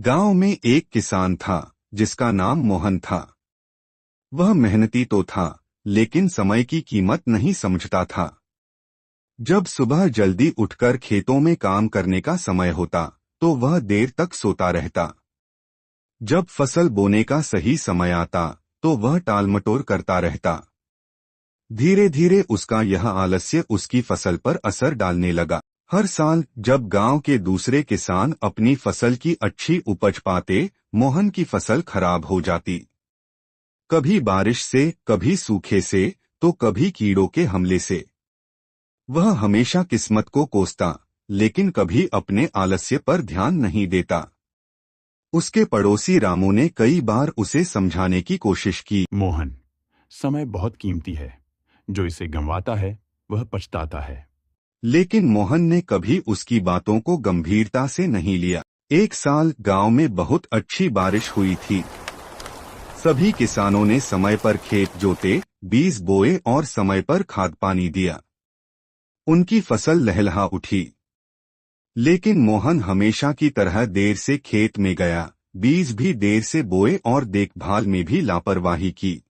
गांव में एक किसान था जिसका नाम मोहन था। वह मेहनती तो था, लेकिन समय की कीमत नहीं समझता था। जब सुबह जल्दी उठकर खेतों में काम करने का समय होता, तो वह देर तक सोता रहता। जब फसल बोने का सही समय आता, तो वह टालमटोल करता रहता। धीरे धीरे उसका यह आलस्य उसकी फसल पर असर डालने लगा। हर साल जब गांव के दूसरे किसान अपनी फसल की अच्छी उपज पाते, मोहन की फसल खराब हो जाती। कभी बारिश से, कभी सूखे से, तो कभी कीड़ों के हमले से। वह हमेशा किस्मत को कोसता, लेकिन कभी अपने आलस्य पर ध्यान नहीं देता। उसके पड़ोसी रामू ने कई बार उसे समझाने की कोशिश की। मोहन, समय बहुत कीमती है। जो इसे गंवाता है वह पछताता है। लेकिन मोहन ने कभी उसकी बातों को गंभीरता से नहीं लिया। एक साल गांव में बहुत अच्छी बारिश हुई थी। सभी किसानों ने समय पर खेत जोते, बीज बोए और समय पर खाद पानी दिया। उनकी फसल लहलहा उठी। लेकिन मोहन हमेशा की तरह देर से खेत में गया, बीज भी देर से बोए और देखभाल में भी लापरवाही की।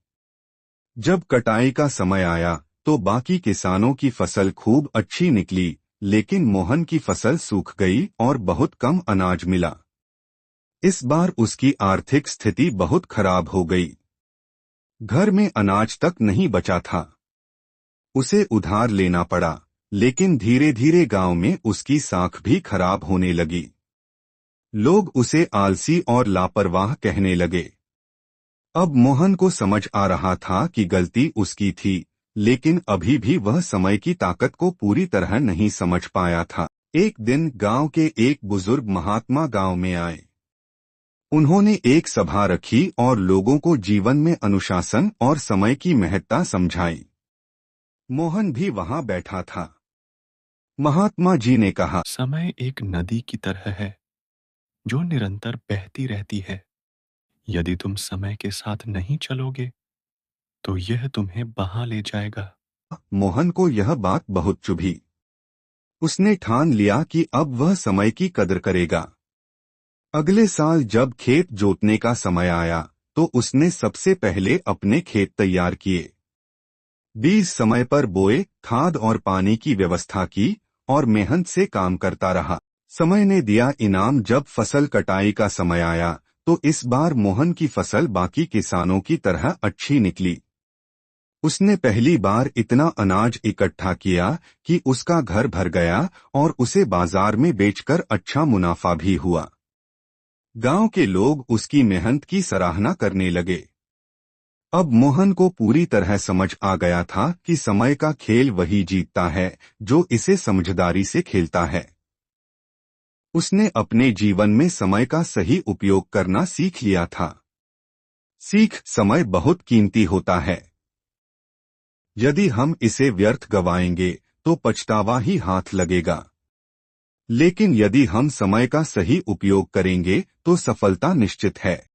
जब कटाई का समय आया, तो बाकी किसानों की फसल खूब अच्छी निकली, लेकिन मोहन की फसल सूख गई और बहुत कम अनाज मिला। इस बार उसकी आर्थिक स्थिति बहुत खराब हो गई। घर में अनाज तक नहीं बचा था। उसे उधार लेना पड़ा, लेकिन धीरे धीरे गांव में उसकी साख भी खराब होने लगी। लोग उसे आलसी और लापरवाह कहने लगे। अब मोहन को समझ आ रहा था कि गलती उसकी थी, लेकिन अभी भी वह समय की ताकत को पूरी तरह नहीं समझ पाया था। एक दिन गांव के एक बुजुर्ग महात्मा गांव में आए। उन्होंने एक सभा रखी और लोगों को जीवन में अनुशासन और समय की महत्ता समझाई। मोहन भी वहां बैठा था। महात्मा जी ने कहा, समय एक नदी की तरह है जो निरंतर बहती रहती है। यदि तुम समय के साथ नहीं चलोगे तो यह तुम्हें बहा ले जाएगा। मोहन को यह बात बहुत चुभी। उसने ठान लिया कि अब वह समय की कदर करेगा। अगले साल जब खेत जोतने का समय आया, तो उसने सबसे पहले अपने खेत तैयार किए। बीज समय पर बोए, खाद और पानी की व्यवस्था की और मेहनत से काम करता रहा। समय ने दिया इनाम। जब फसल कटाई का समय आया, तो इस बार मोहन की फसल बाकी किसानों की तरह अच्छी निकली। उसने पहली बार इतना अनाज इकट्ठा किया कि उसका घर भर गया और उसे बाजार में बेचकर अच्छा मुनाफा भी हुआ। गांव के लोग उसकी मेहनत की सराहना करने लगे। अब मोहन को पूरी तरह समझ आ गया था कि समय का खेल वही जीतता है जो इसे समझदारी से खेलता है। उसने अपने जीवन में समय का सही उपयोग करना सीख लिया था। सीख, समय बहुत कीमती होता है। यदि हम इसे व्यर्थ गवाएंगे, तो पछतावा ही हाथ लगेगा। लेकिन यदि हम समय का सही उपयोग करेंगे, तो सफलता निश्चित है।